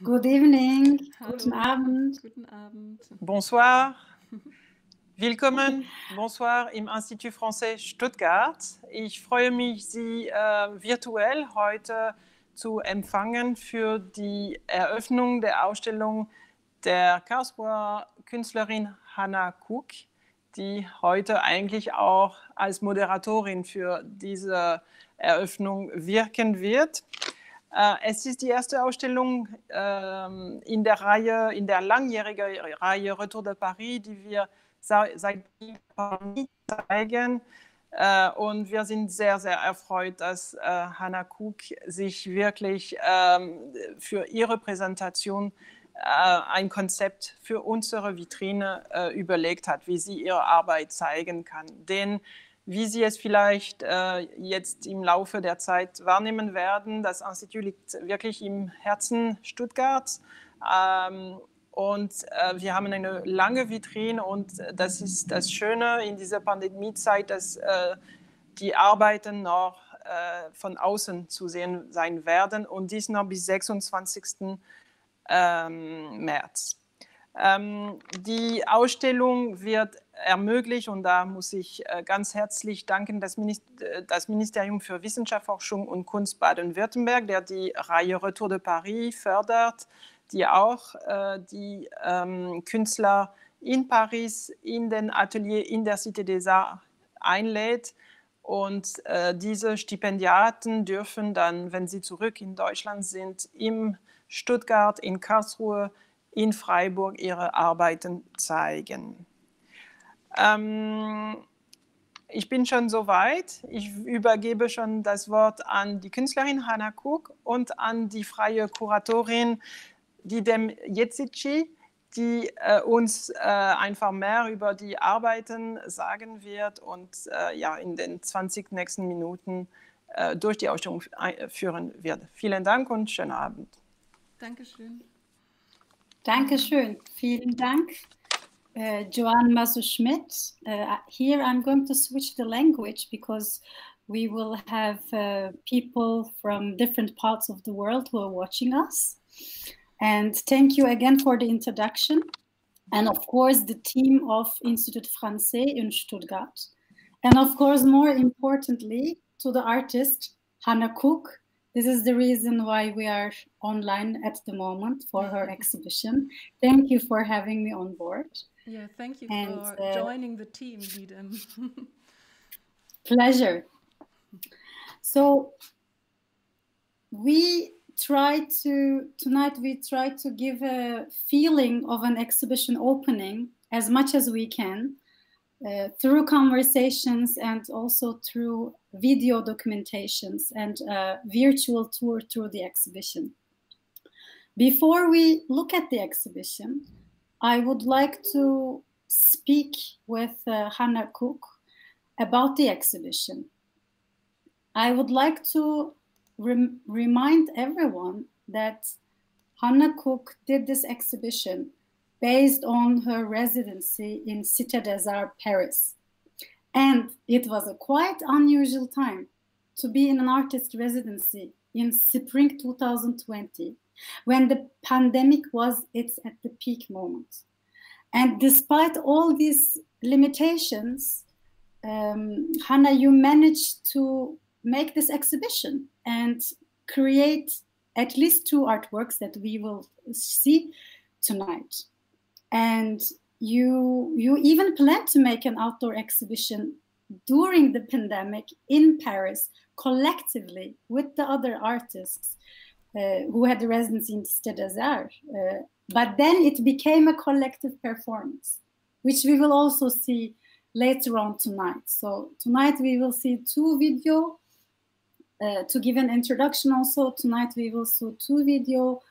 Good evening. Hallo. Guten Abend. Guten Abend. Bonsoir. Willkommen, bonsoir im Institut Français Stuttgart. Ich freue mich, Sie virtuell heute zu empfangen für die Eröffnung der Ausstellung der Karlsruher Künstlerin Hannah Cooke, die heute eigentlich auch als Moderatorin für diese Eröffnung wirken wird. Es ist die erste Ausstellung in der langjährigen Reihe Retour de Paris, die wir seit Paris zeigen. Und wir sind sehr, sehr erfreut, dass Hannah Cooke sich wirklich für ihre Präsentation ein Konzept für unsere Vitrine überlegt hat, wie sie ihre Arbeit zeigen kann. Denn wie Sie es vielleicht jetzt im Laufe der Zeit wahrnehmen werden, das Institut liegt wirklich im Herzen Stuttgarts. Und wir haben eine lange Vitrine und das ist das Schöne in dieser Pandemiezeit, dass die Arbeiten noch von außen zu sehen sein werden und dies noch bis 26. März. Die Ausstellung wird ermöglicht und da muss ich ganz herzlich danken, das Ministerium für Wissenschaft, Forschung und Kunst Baden-Württemberg, der die Reihe Retour de Paris fördert, die auch die Künstler in Paris in den Ateliers in der Cité des Arts einlädt. Und diese Stipendiaten dürfen dann, wenn sie zurück in Deutschland sind, in Stuttgart, in Karlsruhe, in Freiburg ihre Arbeiten zeigen. Ich bin schon soweit. Ich übergebe schon das Wort an die Künstlerin Hannah Cooke und an die freie Kuratorin Didem Yazici, die uns einfach mehr über die Arbeiten sagen wird und ja, in den 20 nächsten Minuten durch die Ausstellung führen wird. Vielen Dank und schönen Abend. Dankeschön. Dankeschön. Vielen Dank. Johanne Mazeau-Schmid. Here I'm going to switch the language because we will have people from different parts of the world who are watching us. And thank you again for the introduction. And of course, the team of Institut Français in Stuttgart. And of course, more importantly, to the artist, Hannah Cooke. This is the reason why we are online at the moment for her exhibition. Thank you for having me on board. Yeah, thank you for joining the team, Didem. Pleasure. So tonight we try to give a feeling of an exhibition opening as much as we can through conversations and also through video documentations and a virtual tour through the exhibition. Before we look at the exhibition, I would like to speak with Hannah Cooke about the exhibition. I would like to remind everyone that Hannah Cooke did this exhibition based on her residency in Cité des Arts, Paris. And it was a quite unusual time to be in an artist residency in spring 2020, when the pandemic was at the peak moment. And despite all these limitations, Hannah, you managed to make this exhibition and create at least 2 artworks that we will see tonight. And you even planned to make an outdoor exhibition during the pandemic in Paris, collectively with the other artists who had the residency in Cité des Arts. But then it became a collective performance, which we will also see later on tonight. So tonight we will see 2 video. To give an introduction also, tonight we will see 2 video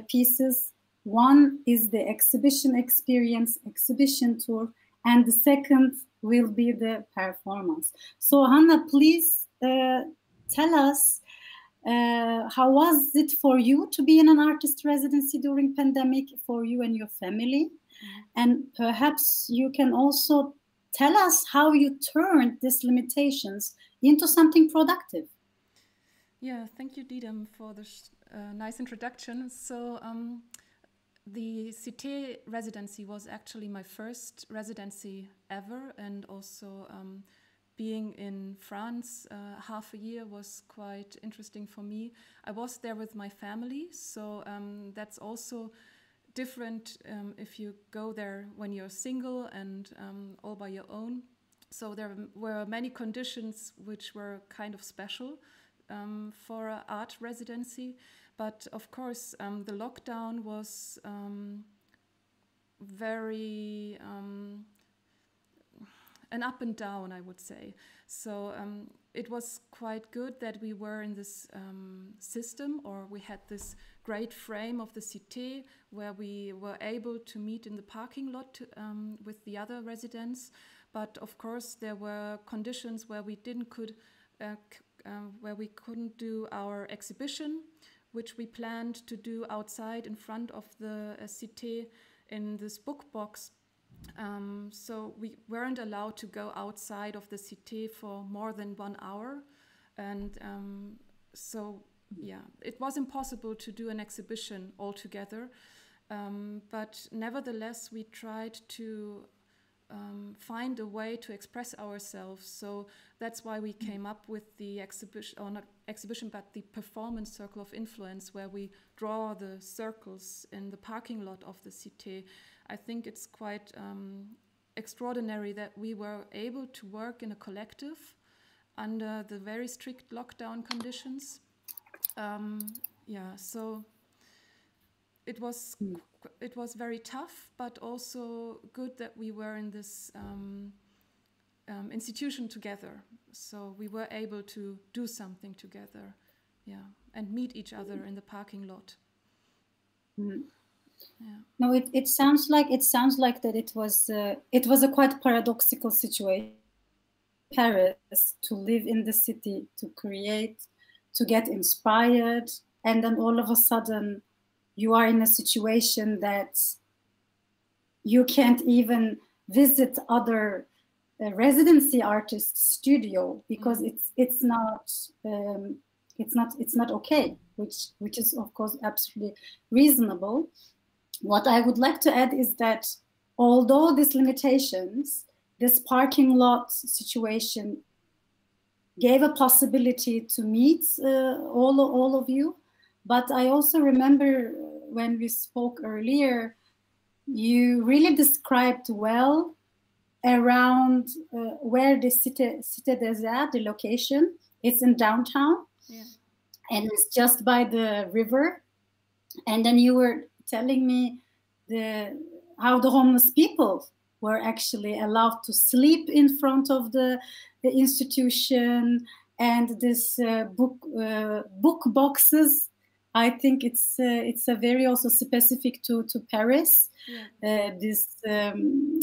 pieces. One is the exhibition experience, exhibition tour, and the second will be the performance. So Hannah, please tell us how was it for you to be in an artist residency during pandemic for you and your family? And perhaps you can also tell us how you turned these limitations into something productive. Yeah, thank you, Didem, for this nice introduction. So the Cité residency was actually my first residency ever, and also being in France half a year was quite interesting for me. I was there with my family, so that's also different if you go there when you're single and all by your own. So there were many conditions which were kind of special for an art residency. But of course, the lockdown was very an up and down, I would say. So it was quite good that we were in this system, or we had this great frame of the Cité where we were able to meet in the parking lot with the other residents. But of course, there were conditions where we couldn't do our exhibition, which we planned to do outside in front of the Cité in this book box. So we weren't allowed to go outside of the Cité for more than 1 hour. And so, yeah, it was impossible to do an exhibition altogether. But nevertheless, we tried to find a way to express ourselves. So that's why we came up with the exhibition, or not exhibition, but the performance circle of influence, where we draw the circles in the parking lot of the Cité. I think it's quite extraordinary that we were able to work in a collective under the very strict lockdown conditions. So it was very tough, but also good that we were in this institution together. So we were able to do something together, and meet each other in the parking lot. Mm. Yeah. No, it sounds like that it was a quite paradoxical situation. Paris, to live in the city, to create, to get inspired, and then all of a sudden you are in a situation that you can't even visit other residency artists' studio because it's not okay, which is of course absolutely reasonable. What I would like to add is that although these limitations, this parking lot situation gave a possibility to meet all of you, but I also remember when we spoke earlier, you really described well around where the Cité des Arts, the location, it's in downtown, and it's just by the river. And then you were telling me how the homeless people were actually allowed to sleep in front of the institution, and this book boxes. I think it's a very also specific to Paris. These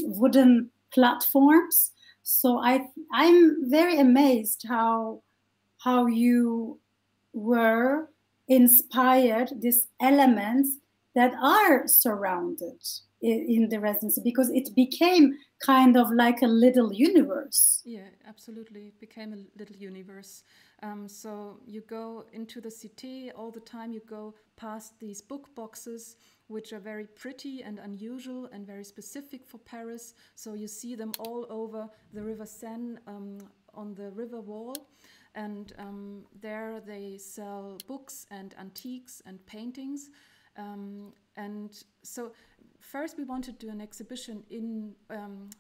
wooden platforms. So I'm very amazed how you were inspired these elements that are surrounded in the residency, because it became kind of like a little universe. Yeah, absolutely. It became a little universe. So you go into the Cité all the time, you go past these book boxes, which are very pretty and unusual and very specific for Paris. So you see them all over the River Seine on the river wall. And there they sell books and antiques and paintings. And so first we wanted to do an exhibition in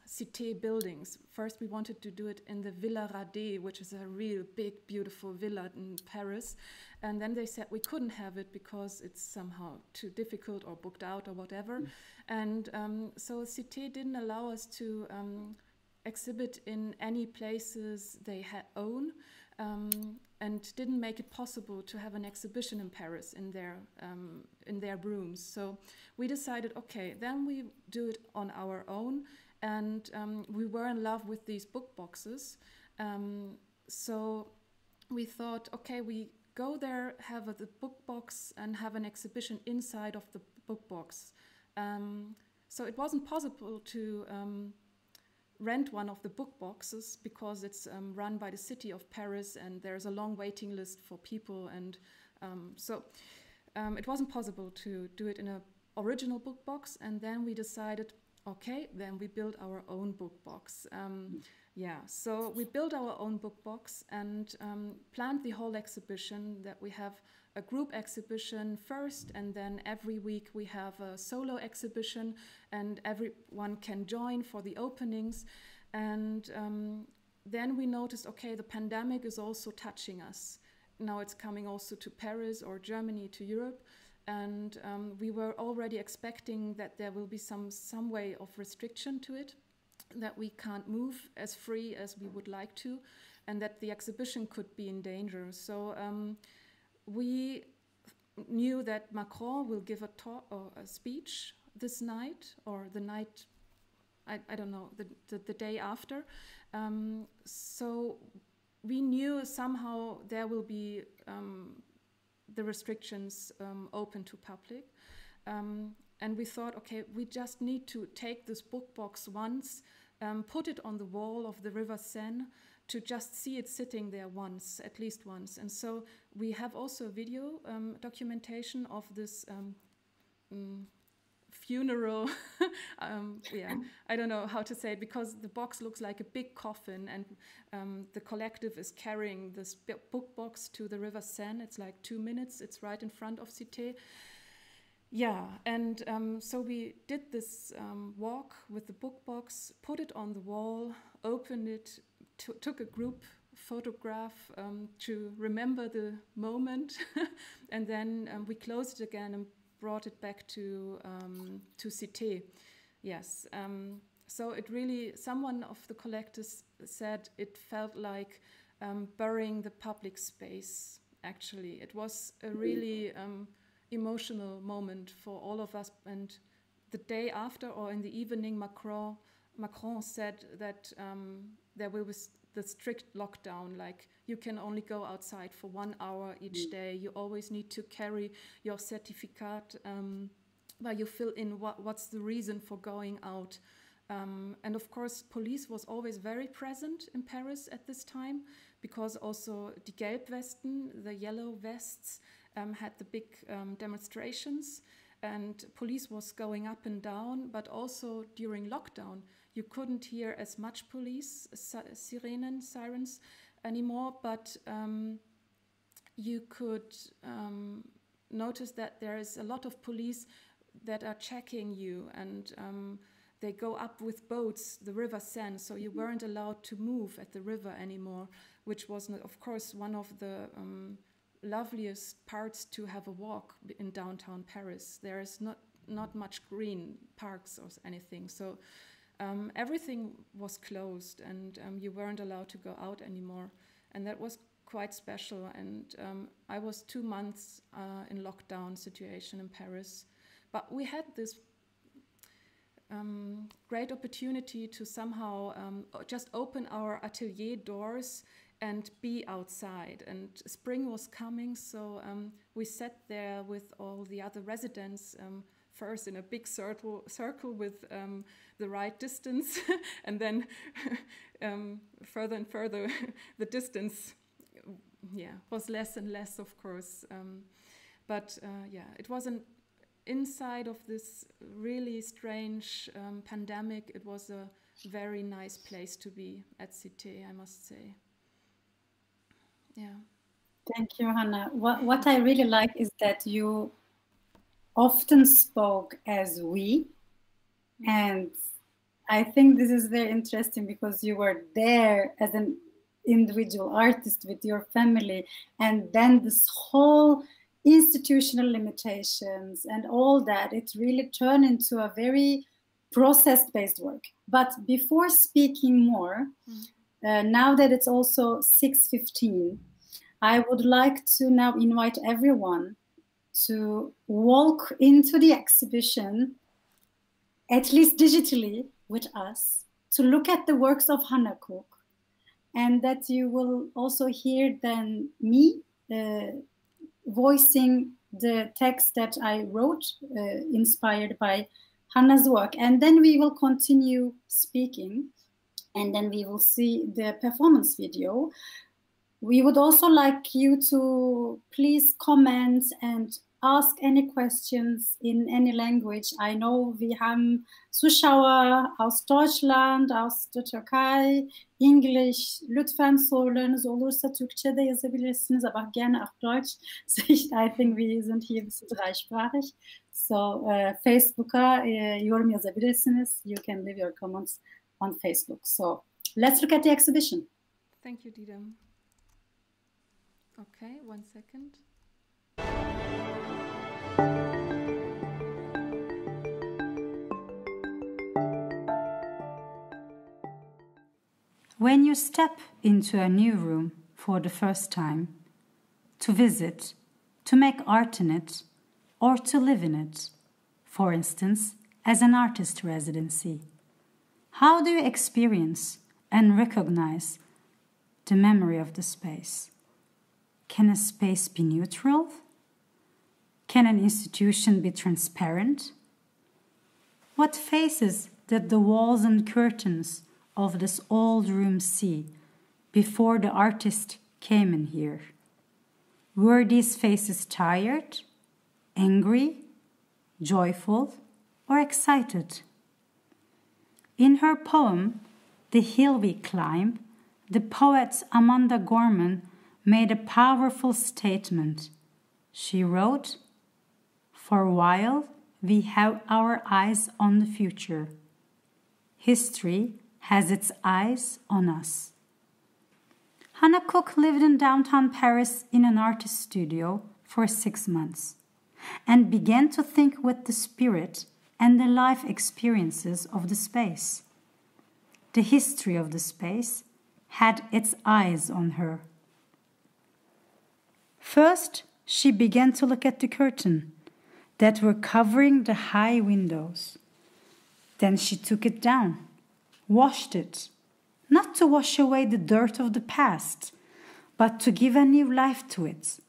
Cité buildings. First we wanted to do it in the Villa Radé, which is a real big, beautiful villa in Paris. And then they said we couldn't have it because it's somehow too difficult or booked out or whatever. And so Cité didn't allow us to exhibit in any places they own. And didn't make it possible to have an exhibition in Paris in their rooms. So we decided, okay, then we do it on our own. And we were in love with these book boxes. So we thought, okay, we go there, have the book box, and have an exhibition inside of the book box. So it wasn't possible to rent one of the book boxes because it's run by the city of Paris and there's a long waiting list for people. And so it wasn't possible to do it in an original book box, and then we decided, okay, then we build our own book box. Yeah, so we built our own book box and planned the whole exhibition, that we have a group exhibition first, and then every week we have a solo exhibition, and everyone can join for the openings. And then we noticed, okay, the pandemic is also touching us. Now it's coming also to Paris or Germany, to Europe. And we were already expecting that there will be some way of restriction to it, that we can't move as free as we would like to, and that the exhibition could be in danger. So we knew that Macron will give a talk or a speech this night, or the night, I don't know, the day after. So we knew somehow there will be the restrictions open to public. And we thought, okay, we just need to take this book box once, put it on the wall of the River Seine, to just see it sitting there once, at least once. And so we have also a video documentation of this funeral, yeah, I don't know how to say it, because the box looks like a big coffin, and the collective is carrying this book box to the River Seine. It's like 2 minutes, it's right in front of Cité. Yeah, and so we did this walk with the book box, put it on the wall, opened it, took a group photograph to remember the moment, and then we closed it again and brought it back to Cité. Yes, so it really, someone of the collectors said it felt like burying the public space, actually. It was a really emotional moment for all of us. And the day after, or in the evening, Macron said that there will be the strict lockdown, like you can only go outside for 1 hour each day. You always need to carry your certificate where you fill in what's the reason for going out. And of course, police was always very present in Paris at this time, because also die Gelbwesten, the yellow vests, had the big demonstrations, and police was going up and down. But also during lockdown, you couldn't hear as much police sirens anymore, but you could notice that there is a lot of police that are checking you, and they go up with boats, the River Seine, so you weren't allowed to move at the river anymore, which was, of course, one of the loveliest parts to have a walk in downtown Paris. There is not much green parks or anything, so everything was closed, and you weren't allowed to go out anymore, and that was quite special. And I was 2 months in lockdown situation in Paris, but we had this great opportunity to somehow just open our atelier doors and be outside. And spring was coming, so we sat there with all the other residents, first in a big circle with the right distance, and then further and further the distance, was less and less, of course. But it wasn't inside of this really strange pandemic. It was a very nice place to be at Cité, I must say. Yeah. Thank you, Hannah. What I really like is that you often spoke as we, and I think this is very interesting because you were there as an individual artist with your family, and then this whole institutional limitations and all that, it really turned into a very process-based work. But before speaking more, now that it's also 6:15, I would like to now invite everyone to walk into the exhibition, at least digitally with us, to look at the works of Hannah Cooke, and that you will also hear then me voicing the text that I wrote, inspired by Hannah's work. And then we will continue speaking, and then we will see the performance video. We would also like you to please comment and ask any questions in any language. I know wir haben Zuschauer aus Deutschland, aus der Türkei, Englisch, lütfen sorunuz olursa Türkçe de yazabilirsiniz, aber gerne auch Deutsch. So I think wir sind hier ein bisschen dreisprachig. So Facebook'a yorum yazabilirsiniz. You can leave your comments on Facebook. So let's look at the exhibition. Thank you, Didem. Okay, 1 second. When you step into a new room for the first time, to visit, to make art in it, or to live in it, for instance, as an artist residency, how do you experience and recognize the memory of the space? Can a space be neutral? Can an institution be transparent? What faces did the walls and curtains of this old room see before the artist came in here? Were these faces tired, angry, joyful, or excited? In her poem, The Hill We Climb, the poet Amanda Gorman made a powerful statement. She wrote, "For a while, we have our eyes on the future. History has its eyes on us." Hannah Cooke lived in downtown Paris in an artist studio for 6 months and began to think with the spirit and the life experiences of the space. The history of the space had its eyes on her. First, she began to look at the curtain that were covering the high windows. Then she took it down, washed it, not to wash away the dirt of the past, but to give a new life to it.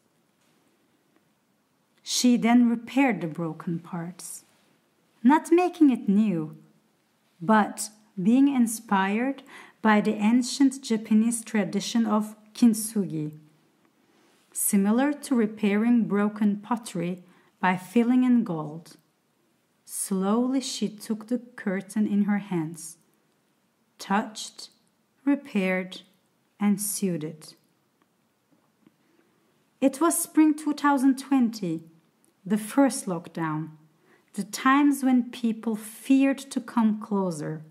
She then repaired the broken parts, not making it new, but being inspired by the ancient Japanese tradition of kintsugi, similar to repairing broken pottery by filling in gold. Slowly she took the curtain in her hands, touched, repaired, and sewed it. It was spring 2020, the first lockdown, the times when people feared to come closer,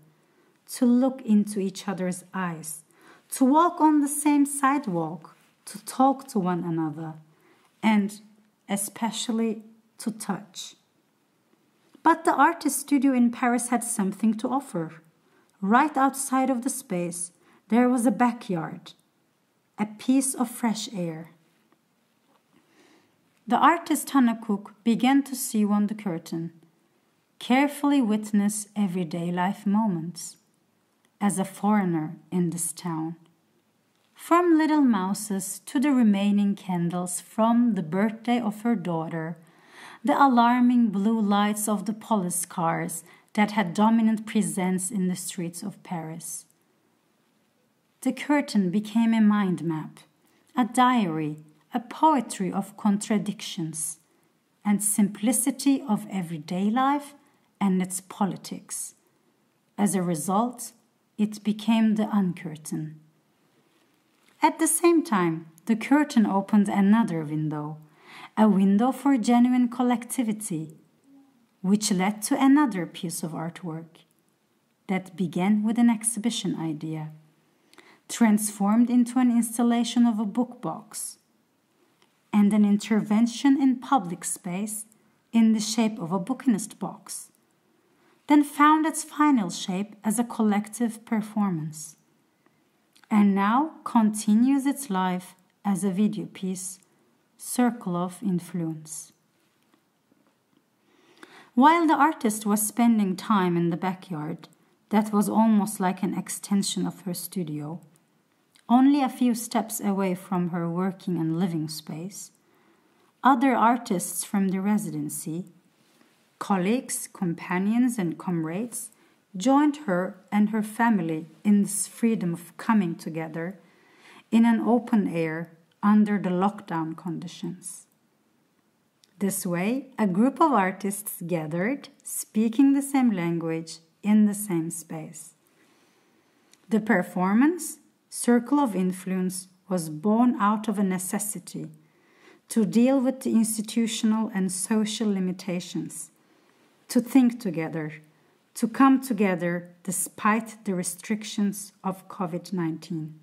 to look into each other's eyes, to walk on the same sidewalk, to talk to one another, and especially to touch. But the artist studio in Paris had something to offer. Right outside of the space, there was a backyard, a piece of fresh air. The artist Hannah Cooke began to sew on the curtain, carefully witness everyday life moments. As a foreigner in this town, from little mouses to the remaining candles from the birthday of her daughter, the alarming blue lights of the police cars that had dominant presence in the streets of Paris. The curtain became a mind map, a diary, a poetry of contradictions, and simplicity of everyday life and its politics. As a result, it became the Uncurtain. At the same time, the curtain opened another window, a window for genuine collectivity, which led to another piece of artwork that began with an exhibition idea, transformed into an installation of a book box, and an intervention in public space in the shape of a botanist box, then found its final shape as a collective performance, and now continues its life as a video piece, Circle of Influence. While the artist was spending time in the backyard, that was almost like an extension of her studio, only a few steps away from her working and living space, other artists from the residency, colleagues, companions, and comrades joined her and her family in this freedom of coming together in an open air under the lockdown conditions. This way, a group of artists gathered, speaking the same language in the same space. The performance, Circle of Influence, was born out of a necessity to deal with the institutional and social limitations, to think together, to come together despite the restrictions of COVID-19.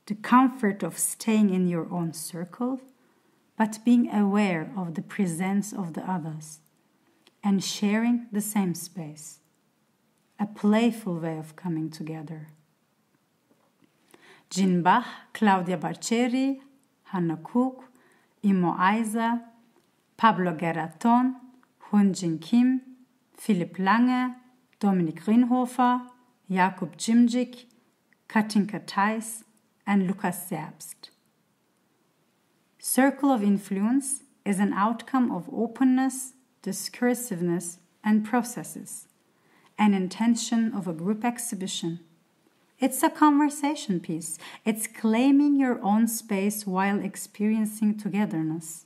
The comfort of staying in your own circle, but being aware of the presence of the others and sharing the same space. A playful way of coming together. Jean Bach, Claudia Barcheri, Hannah Cooke, Imo Aiza, Pablo Geraton, Hun Jin Kim, Philipp Lange, Dominik Rinhofer, Jakub Jimjik, Katinka Theis, and Lukas Zerbst. Circle of Influence is an outcome of openness, discursiveness, and processes, an intention of a group exhibition. It's a conversation piece. It's claiming your own space while experiencing togetherness.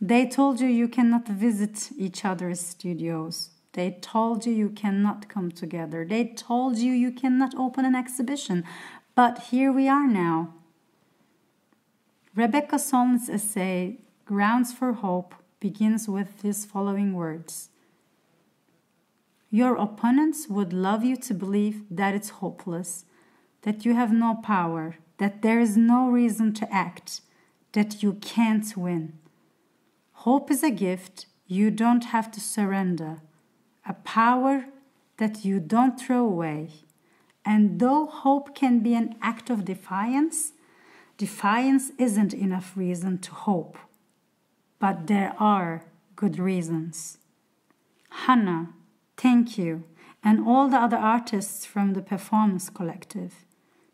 They told you cannot visit each other's studios. They told you cannot come together. They told you cannot open an exhibition. But here we are now. Rebecca Solnit's essay, Grounds for Hope, begins with these following words. Your opponents would love you to believe that it's hopeless, that you have no power, that there is no reason to act, that you can't win. Hope is a gift you don't have to surrender, a power that you don't throw away. And though hope can be an act of defiance, defiance isn't enough reason to hope. But there are good reasons. Hannah, thank you, and all the other artists from the Performance Collective,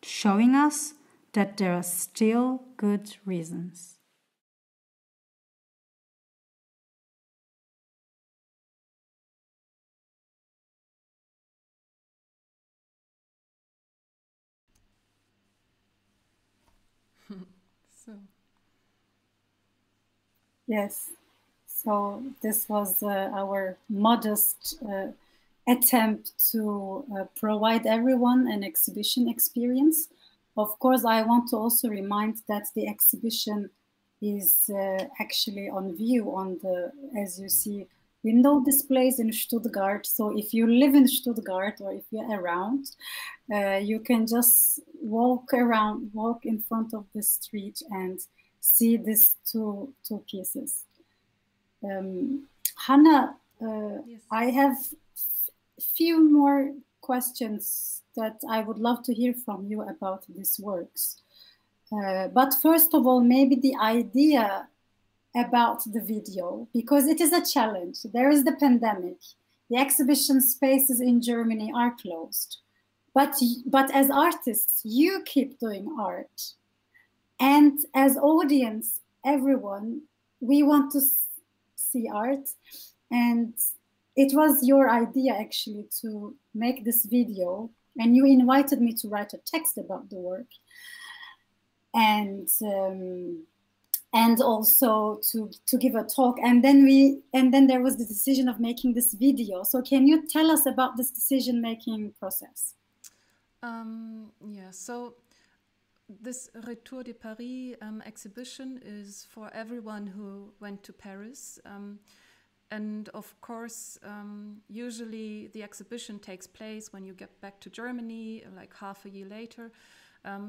showing us that there are still good reasons. So. Yes, so this was our modest attempt to provide everyone an exhibition experience. Of course, I want to also remind that the exhibition is actually on view on the, as you see, window displays in Stuttgart. So if you live in Stuttgart or if you're around, you can just walk in front of the street and see these two pieces. Hannah, Yes. I have few more questions that I would love to hear from you about these works. But first of all, maybe the idea about the video, because it is a challenge. There is the pandemic. The exhibition spaces in Germany are closed. But as artists, you keep doing art. And as audience, everyone, we want to see art. And it was your idea actually to make this video. And you invited me to write a text about the work. And also to give a talk, and then there was the decision of making this video. So can you tell us about this decision-making process? Yeah, so this Retour de Paris exhibition is for everyone who went to Paris. And of course, usually the exhibition takes place when you get back to Germany, like half a year later.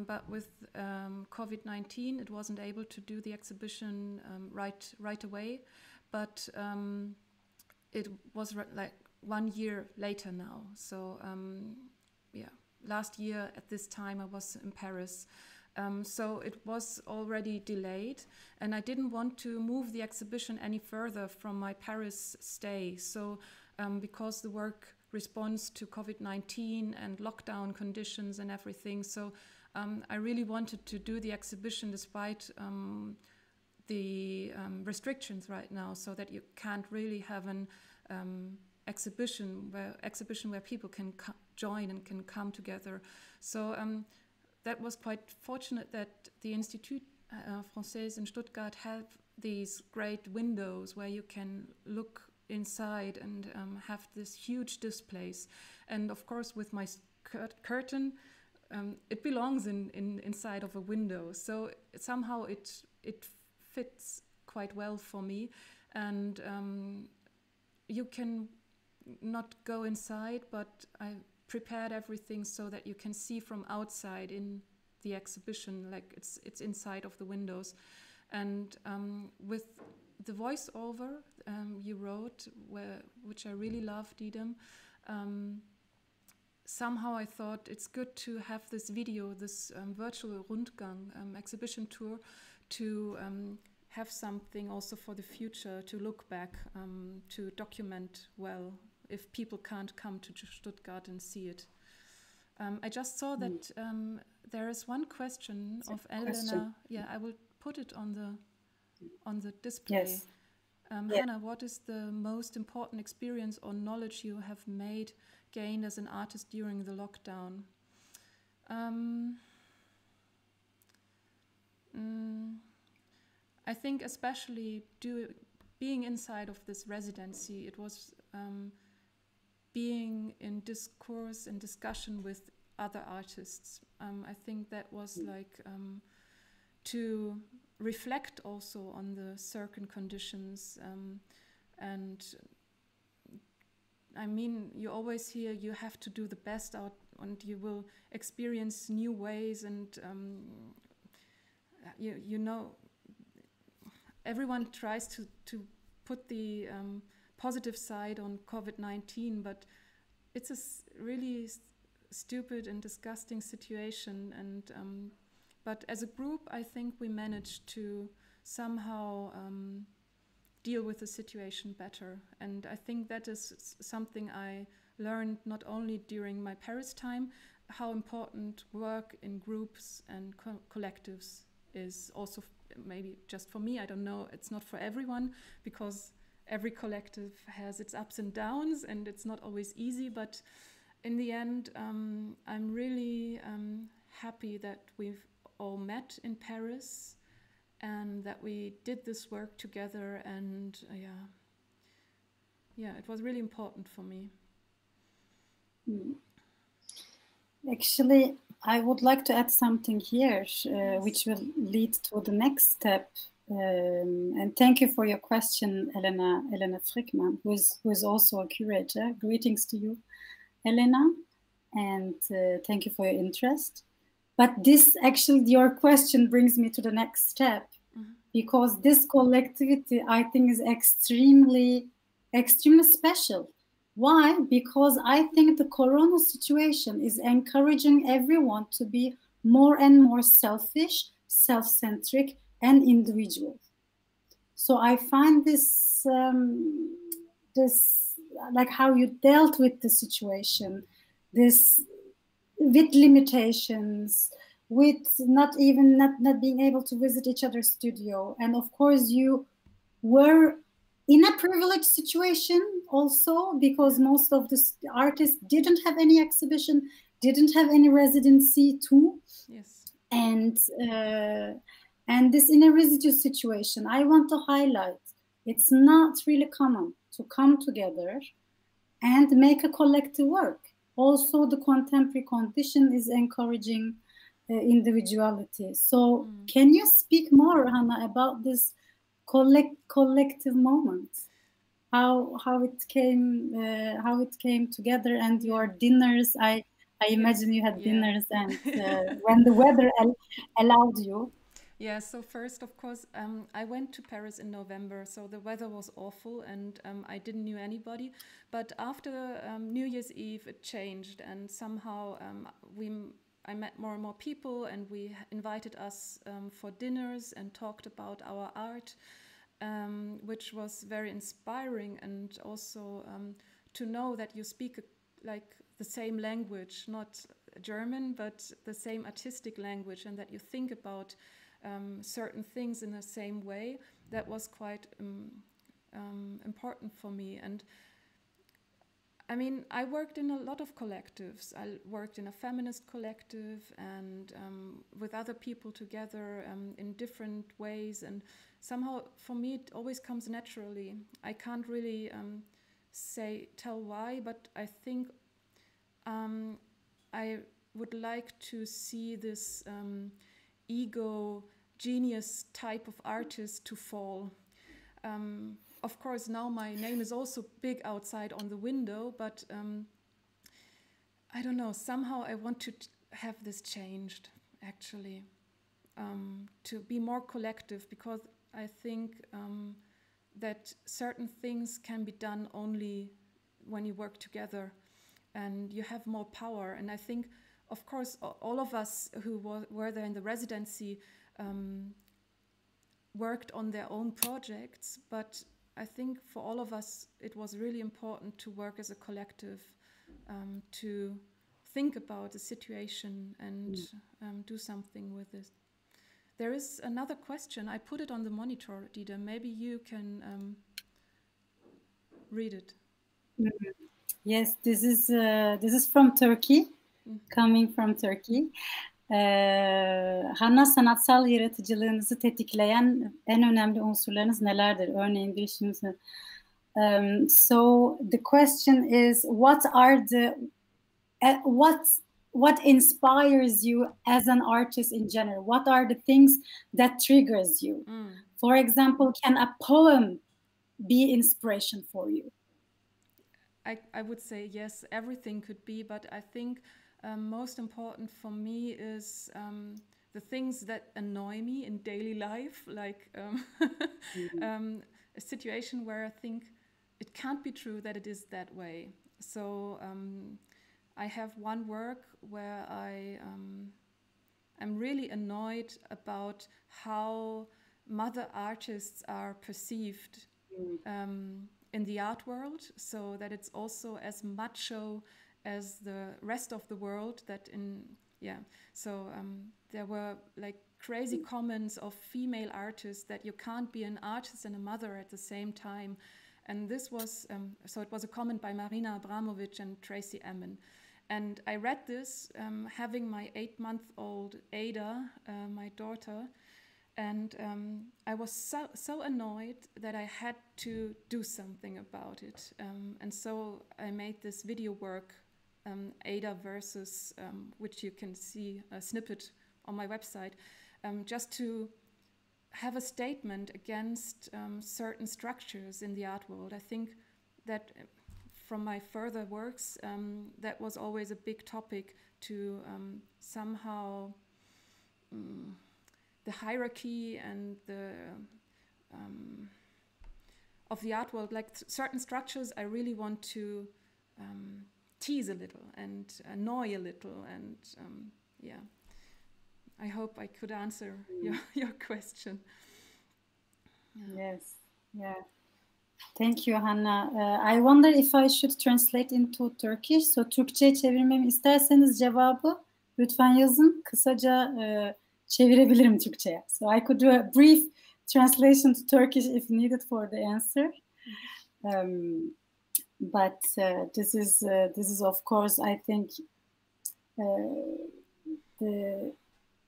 But with COVID-19, it wasn't able to do the exhibition right away. But it was like 1 year later now. So yeah, last year at this time I was in Paris. So it was already delayed, and I didn't want to move the exhibition any further from my Paris stay. So because the work responds to COVID-19 and lockdown conditions and everything. So I really wanted to do the exhibition despite the restrictions right now, so that you can't really have an exhibition where people can join and can come together. So that was quite fortunate that the Institute Française in Stuttgart have these great windows where you can look inside and have this huge displays. And of course, with my curtain, it belongs inside of a window. So somehow it fits quite well for me. And you can not go inside, but I prepared everything so that you can see from outside in the exhibition, like it's inside of the windows. And with the voiceover you wrote, which I really love, Didem, somehow I thought it's good to have this video, this virtual Rundgang exhibition tour, to have something also for the future, to look back, to document well, if people can't come to Stuttgart and see it. I just saw that there is one question of Elena. Yeah, I will put it on the display. Yes. Hannah, what is the most important experience or knowledge you have gained as an artist during the lockdown? I think especially being inside of this residency, it was being in discourse and discussion with other artists. I think that was like to reflect also on the certain conditions, and I mean, you always hear you have to do the best out and you will experience new ways, and you know, everyone tries to put the positive side on COVID-19, but it's a really stupid and disgusting situation. And but as a group, I think we managed to somehow deal with the situation better. And I think that is something I learned not only during my Paris time, how important work in groups and collectives is, also maybe just for me, I don't know, it's not for everyone, because every collective has its ups and downs and it's not always easy, but in the end, I'm really happy that we've all met in Paris and that we did this work together, and yeah, it was really important for me. Actually, I would like to add something here, Yes. which will lead to the next step. And thank you for your question, Elena Frickman, who is also a curator. Greetings to you, Elena, and thank you for your interest. But this actually, your question brings me to the next step, because this collectivity, I think, is extremely special. Why? Because I think the corona situation is encouraging everyone to be more and more selfish, self-centric, and individual. So I find this like how you dealt with the situation, this with limitations, with not being able to visit each other's studio, and of course you were in a privileged situation also, because most of the artists didn't have any exhibition, didn't have any residency too. Yes. And this in a residue situation, I want to highlight, it's not really common to come together and make a collective work. Also, the contemporary condition is encouraging individuality. So can you speak more, Hannah, about this collective moment? How it came together, and your dinners. I imagine you had dinners, and when the weather allowed you. Yeah, so first, of course, I went to Paris in November, so the weather was awful and I didn't know anybody. But after New Year's Eve, it changed, and somehow I met more and more people, and we invited us for dinners and talked about our art, which was very inspiring, and also to know that you speak like the same language, not German, but the same artistic language, and that you think about certain things in the same way. That was quite important for me. And I mean, I worked in a lot of collectives. I worked in a feminist collective and with other people together in different ways. And somehow, for me, it always comes naturally. I can't really tell why, but I think I would like to see this ego genius type of artist to fall. Of course, now my name is also big outside on the window, but I don't know, somehow I want to have this changed, actually, to be more collective, because I think that certain things can be done only when you work together and you have more power. And I think, of course, all of us who were there in the residency worked on their own projects, but I think for all of us it was really important to work as a collective, to think about the situation and do something with it. There is another question. I put it on the monitor, Didem. Maybe you can read it. Yes, this is from Turkey, coming from Turkey. Hanna, sanatsal yaratıcılığınızı tetikleyen en önemli unsurlarınız nelerdir? Örneğin bir işinizi. So the question is, what inspires you as an artist in general? What are the things that triggers you? For example, can a poem be inspiration for you? I would say yes, everything could be, but I think most important for me is the things that annoy me in daily life, like a situation where I think it can't be true that it is that way. So I have one work where I'm really annoyed about how mother artists are perceived in the art world, so that it's also as macho as the rest of the world. There were like crazy comments of female artists that you can't be an artist and a mother at the same time. And this was, so it was a comment by Marina Abramovic and Tracy Emin. And I read this having my 8-month-old Ada, my daughter, and I was so annoyed that I had to do something about it. And so I made this video work, Ada versus, which you can see a snippet on my website, just to have a statement against certain structures in the art world. I think that from my further works, that was always a big topic, to somehow the hierarchy and the of the art world, like certain structures I really want to tease a little and annoy a little, and yeah, I hope I could answer your question. Yes, yeah. Thank you, Hanna. I wonder if I should translate into Turkish. So Türkçe'ye çevirmemi isterseniz cevabı lütfen yazın. Kısaca çevirebilirim Türkçe'ye. So I could do a brief translation to Turkish if needed for the answer. But this is of course, I think,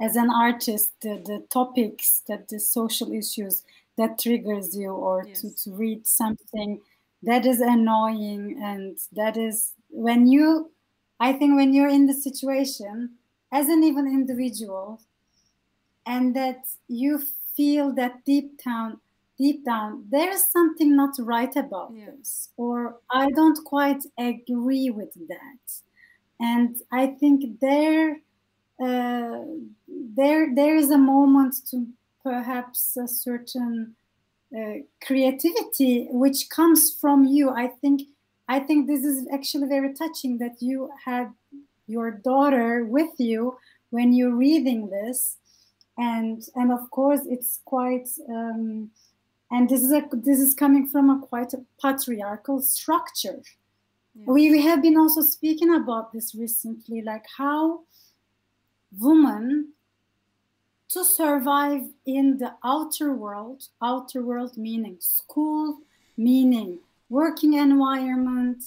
as an artist, the topics, that the social issues that triggers you, or yes, to read something that is annoying, and that is I think when you're in the situation as an even individual, and that you feel that deep down there is something not right about this, or I don't quite agree with that, and I think there is a moment to perhaps a certain creativity which comes from you. I think this is actually very touching, that you had your daughter with you when you're reading this, and of course it's quite and this is coming from a quite a patriarchal structure. Yeah. We have been also speaking about this recently, like how women, to survive in the outer world meaning school, meaning working environment,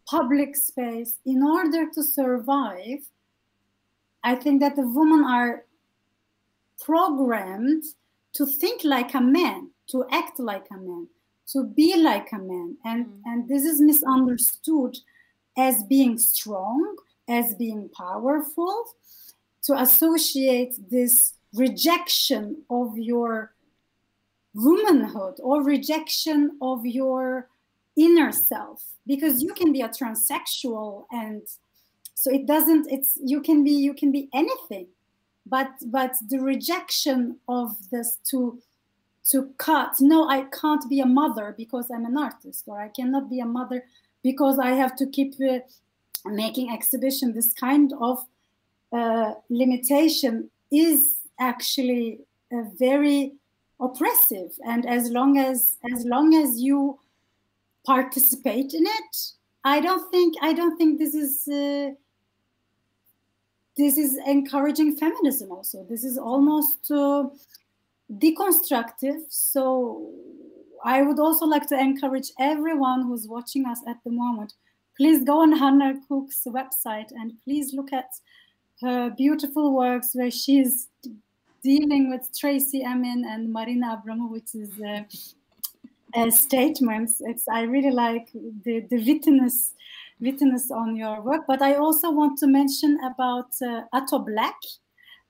public space, in order to survive, I think that the women are programmed to think like a man, to act like a man, to be like a man. And this is misunderstood as being strong, as being powerful, to associate this rejection of your womanhood or rejection of your inner self, because you can be a transsexual, and so you can be anything, but the rejection of this to cut, no, I can't be a mother because I'm an artist, or I cannot be a mother because I have to keep making exhibition. This kind of limitation is actually very oppressive, and as long as you participate in it, I don't think this is encouraging feminism. Also, this is almost deconstructive. So I would also like to encourage everyone who's watching us at the moment, please go on Hannah Cooke's website and please look at her beautiful works where she's dealing with Tracy Emin and Marina Abramovic's statements. I really like the witness on your work. But I also want to mention about Atto Black.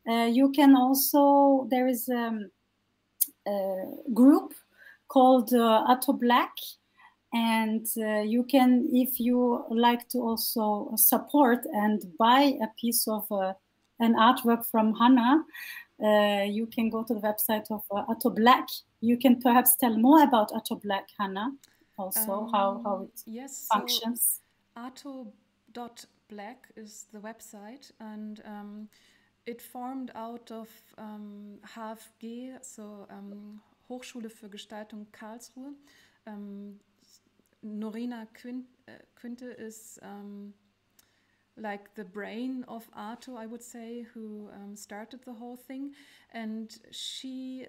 You can also, there is a group called Atto Black, and you can, if you like to also support and buy a piece of an artwork from Hannah, you can go to the website of Atto Black. You can perhaps tell more about Atto Black, Hannah, also how it functions. So Atto.black is the website, and it formed out of HFG, so Hochschule für Gestaltung Karlsruhe. Norina Quinte is like the brain of Atto, I would say, who started the whole thing, and she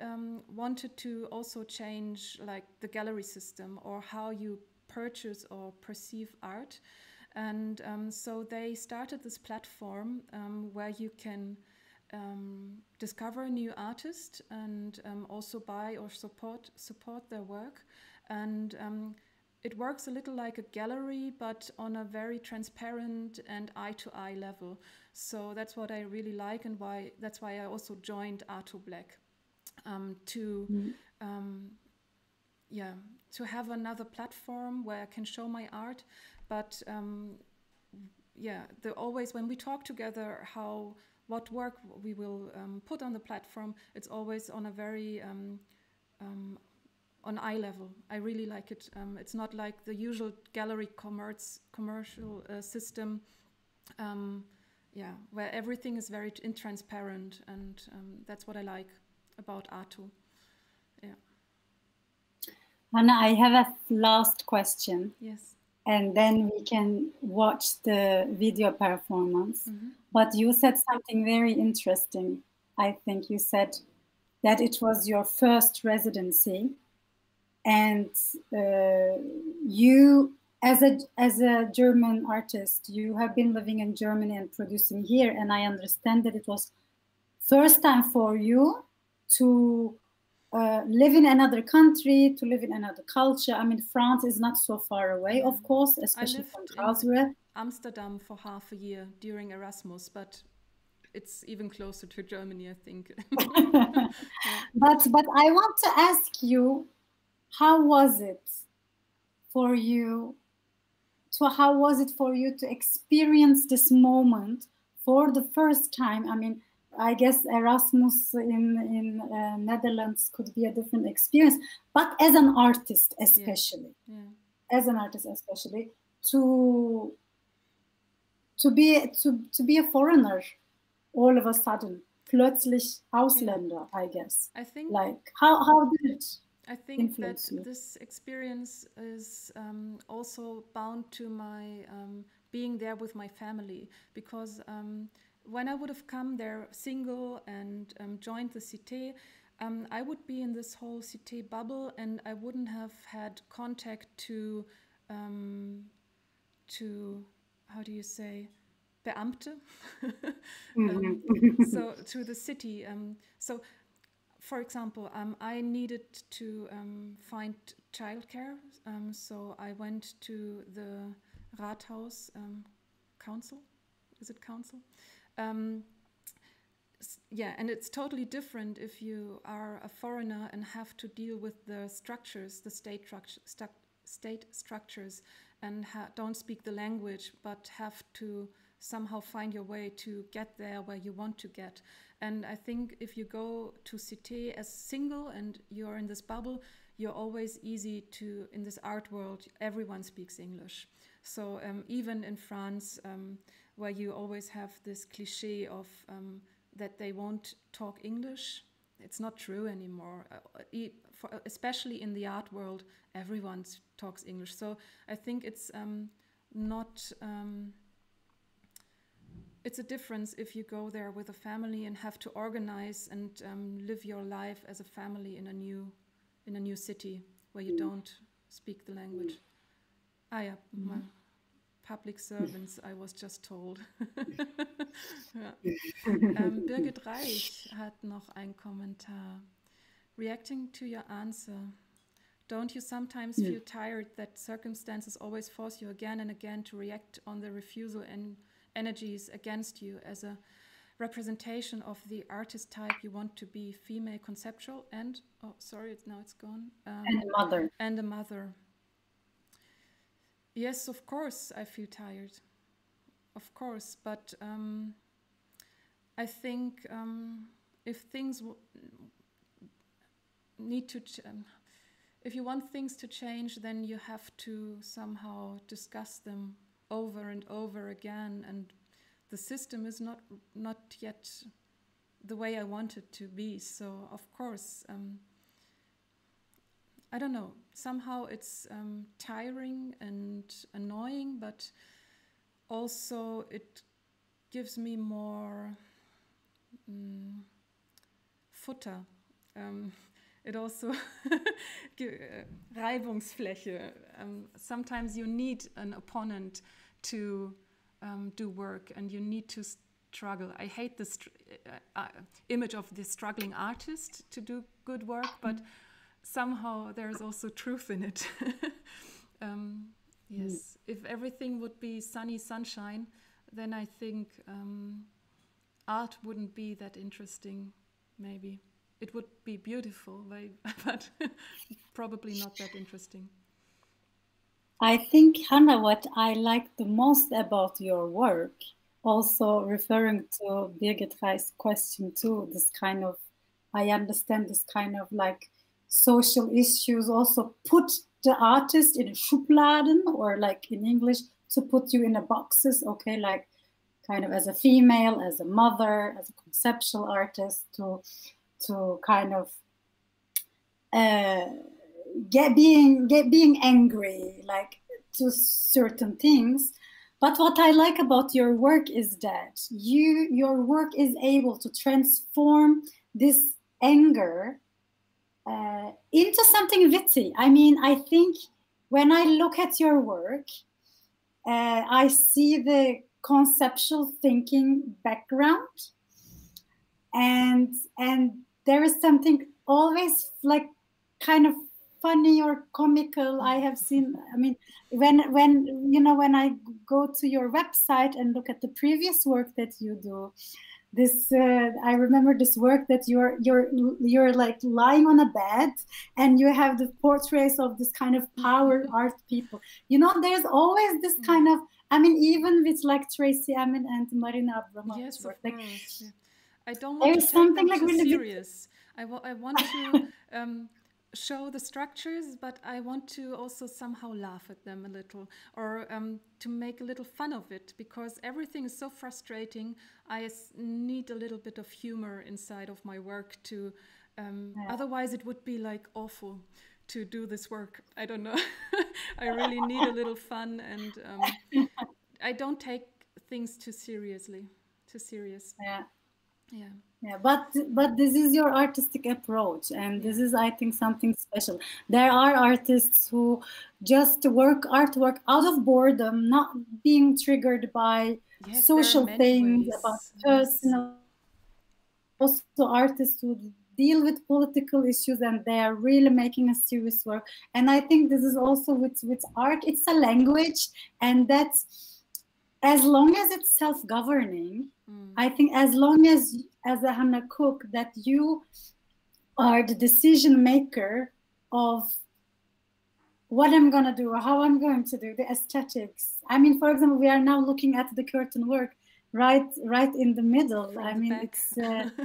wanted to also change like the gallery system or how you purchase or perceive art, and so they started this platform where you can discover a new artist and also buy or support their work, and it works a little like a gallery, but on a very transparent and eye-to-eye level. So that's what I really like, and that's why I also joined Atto Black, to have another platform where I can show my art. But always when we talk together, what work we will put on the platform, it's always on a very on eye level. I really like it. It's not like the usual gallery commercial system, where everything is very intransparent, and that's what I like about Atto. Yeah. Anna, I have a last question. Yes. And then we can watch the video performance. Mm-hmm. But you said something very interesting. I think you said that it was your first residency. And you, as a German artist, you have been living in Germany and producing here, and I understand that it was first time for you to live in another country, to live in another culture. I mean, France is not so far away, of course, especially from Karlsruhe. I lived in Amsterdam for half a year during Erasmus, but it's even closer to Germany, I think. Yeah. But I want to ask you, how was it for you to experience this moment for the first time? I mean, I guess Erasmus in Netherlands could be a different experience, but as an artist especially, to be a foreigner all of a sudden, plötzlich Ausländer, I guess. I think, like how did it? I think that this experience is also bound to my being there with my family, because when I would have come there single and joined the Cité, I would be in this whole Cité bubble, and I wouldn't have had contact to to, how do you say, Beamte, Mm-hmm. so to the city. So, for example, I needed to find childcare, so I went to the Rathaus council. Is it council? Yeah, and it's totally different if you are a foreigner and have to deal with the structures, the state structures, and don't speak the language, but have to somehow find your way to get there where you want to get. And I think if you go to Cité as single and you're in this bubble, you're always easy to, in this art world, everyone speaks English. So even in France, where you always have this cliche of that they won't talk English, it's not true anymore. Especially in the art world, everyone talks English. So I think it's not... it's a difference if you go there with a family and have to organize and live your life as a family in a new city where you don't speak the language. Yeah, my public servants, I was just told. Ja. Birgit Reich hat noch einen Kommentar. Reacting to your answer, don't you sometimes feel tired that circumstances always force you again and again to react on the refusal and energies against you as a representation of the artist type you want to be, female, conceptual, and now it's gone. And a mother. And a mother. Yes, of course, I feel tired. Of course, but I think if things need to, if you want things to change, then you have to somehow discuss them over and over again, and the system is not yet the way I want it to be. So of course, I don't know, somehow it's tiring and annoying, but also it gives me more futter. It also Reibungsfläche. Sometimes you need an opponent to do work, and you need to struggle. I hate this image of the struggling artist to do good work, but somehow there's also truth in it. Yes, if everything would be sunny sunshine, then I think art wouldn't be that interesting, maybe. It would be beautiful, but probably not that interesting. I think, Hannah, what I like the most about your work, also referring to Birgit Reich's question too, this kind of, I understand this kind of like social issues also put the artist in a Schubladen, or like in English, to put you in a boxes, okay, like kind of as a female, as a mother, as a conceptual artist, to kind of being angry, like to certain things. But what I like about your work is that your work is able to transform this anger into something witty. I mean, I think when I look at your work, I see the conceptual thinking background, and there is something always like kind of funny or comical. I have seen, I mean, when I go to your website and look at the previous work that you do, this I remember this work that you're like lying on a bed and you have the portraits of this kind of power art people. There's always this kind of, I mean, even with like Tracy Emin and Marina Abramovic. Yes, work, of like, course. Yeah. I don't want to take something them like too really serious. I want to show the structures, but I want to also somehow laugh at them a little, or to make a little fun of it, because everything is so frustrating. I need a little bit of humor inside of my work to, otherwise it would be like awful to do this work. I don't know. I really need a little fun, and I don't take things too serious. Yeah. Yeah. Yeah, but this is your artistic approach, and this is, I think, something special. There are artists who just work artwork out of boredom, not being triggered by social things, about personal. Also, artists who deal with political issues, and they are really making a serious work. And I think this is also with art. It's a language, and that's, as long as it's self-governing, I think as long as a Hannah Cooke, that you are the decision maker of what I'm going to do, or how I'm going to do, the aesthetics. I mean, for example, we are now looking at the curtain work right in the middle. From I the mean, back. it's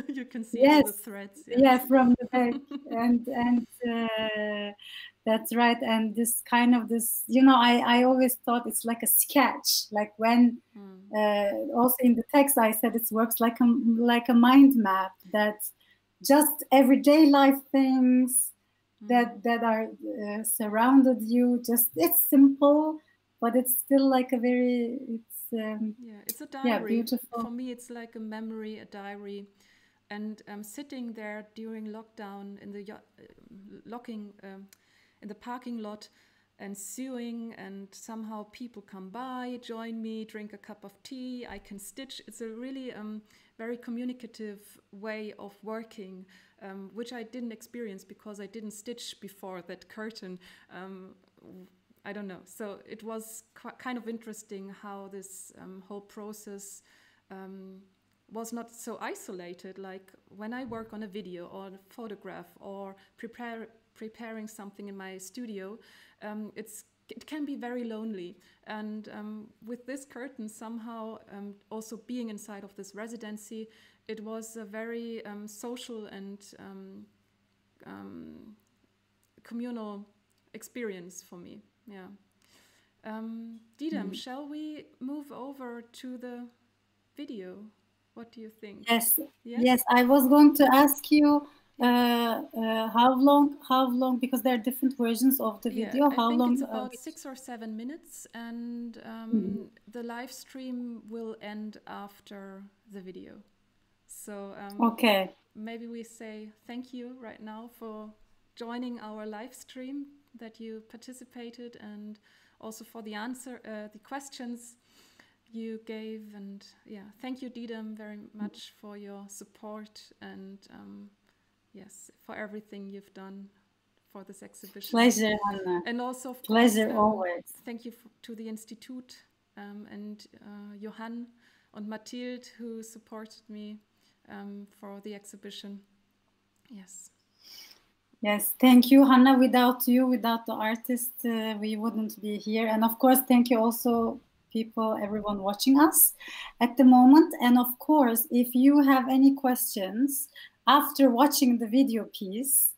you can see all the threads. Yes. Yeah, from the back. and that's right. And this kind of this, you know, I always thought it's like a sketch, like when also in the text I said it works like a mind map, that just everyday life things that are surrounded you. Just, it's simple, but it's still like a very, it's a diary. Yeah, beautiful. For me, it's like a memory, a diary. And sitting there during lockdown in the in the parking lot and sewing, and somehow people come by, join me, drink a cup of tea, I can stitch. It's a really very communicative way of working, which I didn't experience because I didn't stitch before that curtain. I don't know. So it was kind of interesting how this whole process was not so isolated. Like when I work on a video or a photograph or preparing something in my studio, it can be very lonely. And with this curtain, somehow also being inside of this residency, it was a very social and communal experience for me. Yeah. Didem, shall we move over to the video? What do you think? Yes. Yes, I was going to ask you how long, because there are different versions of the video. I think it's about 6 or 7 minutes, and the live stream will end after the video. So okay, maybe we say thank you right now for joining our live stream, that you participated, and also for the questions you gave. And thank you, Didem, very much for your support, and yes, for everything you've done for this exhibition. Pleasure, Hannah. And also, of pleasure course, always. Thank you to the Institute and Johanne and Mathilde, who supported me for the exhibition. Yes. Yes, thank you, Hannah. Without you, without the artist, we wouldn't be here. And of course, thank you also, everyone watching us at the moment. And of course, if you have any questions after watching the video piece,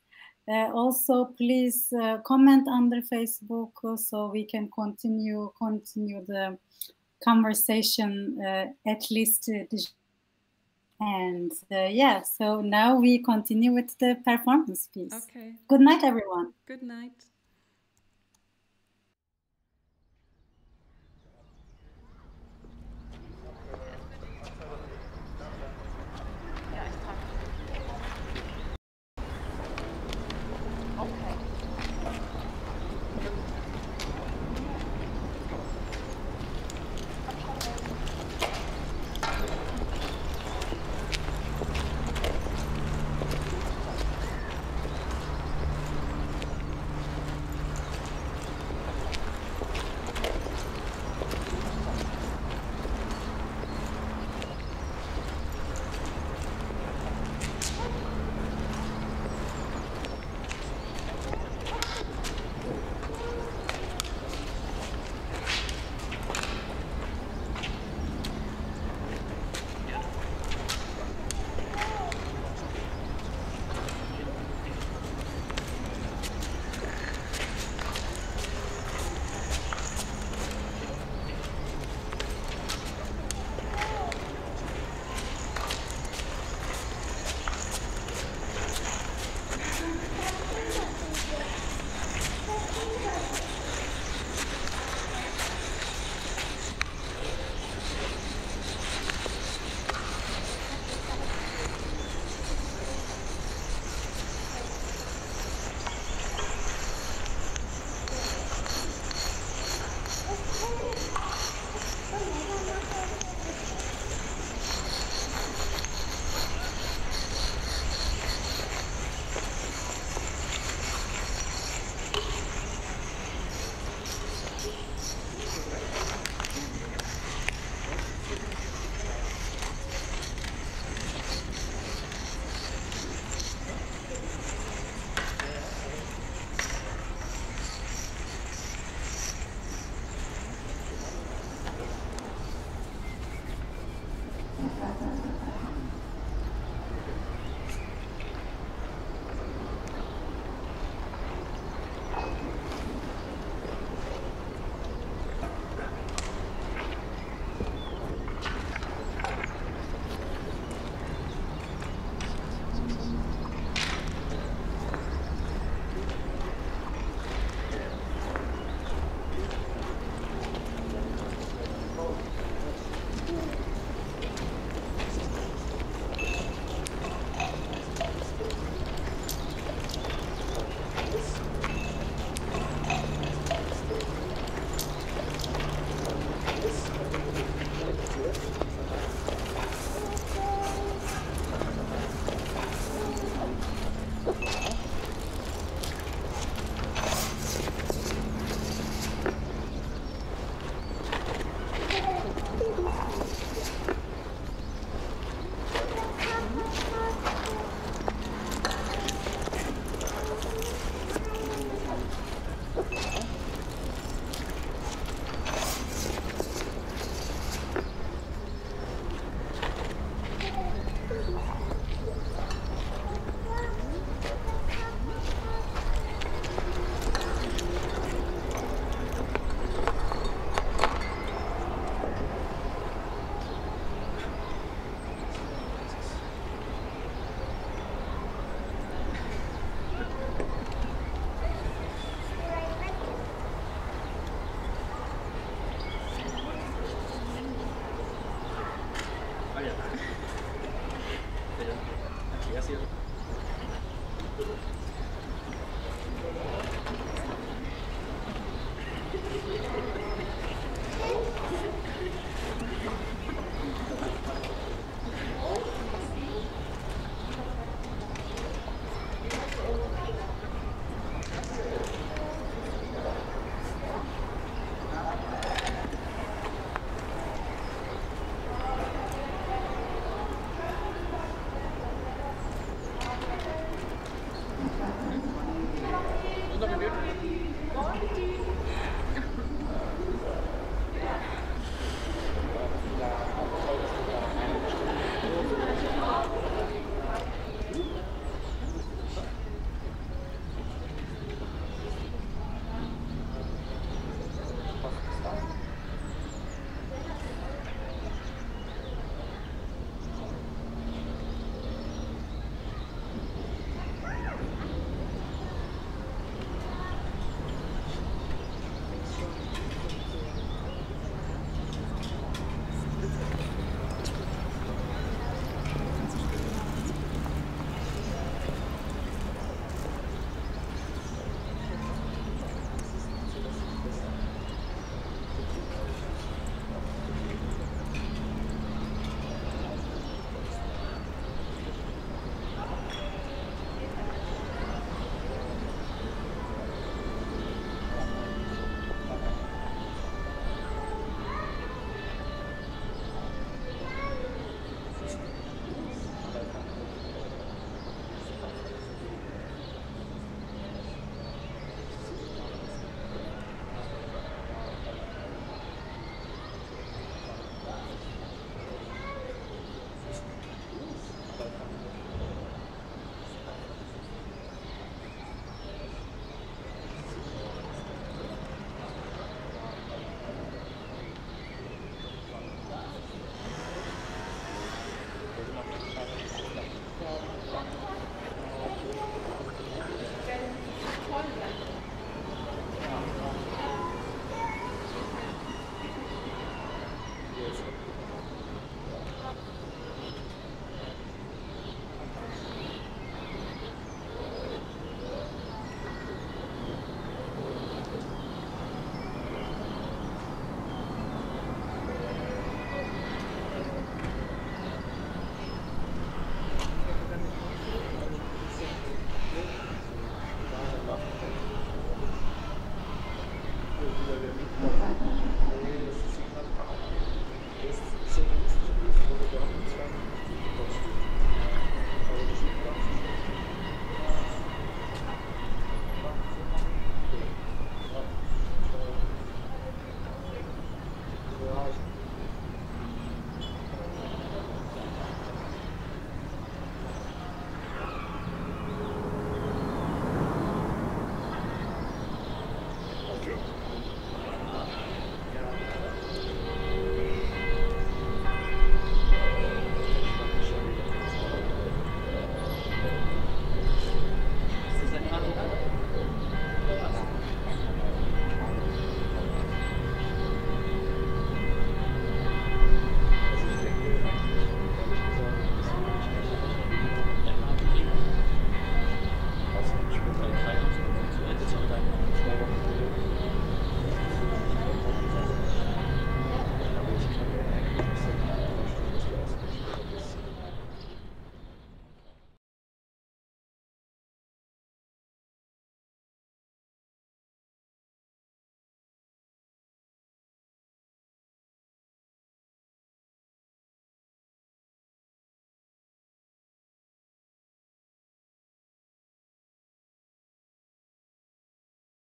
also please comment under Facebook so we can continue the conversation at least. And so now we continue with the performance piece. Okay. Good night, everyone. Good night.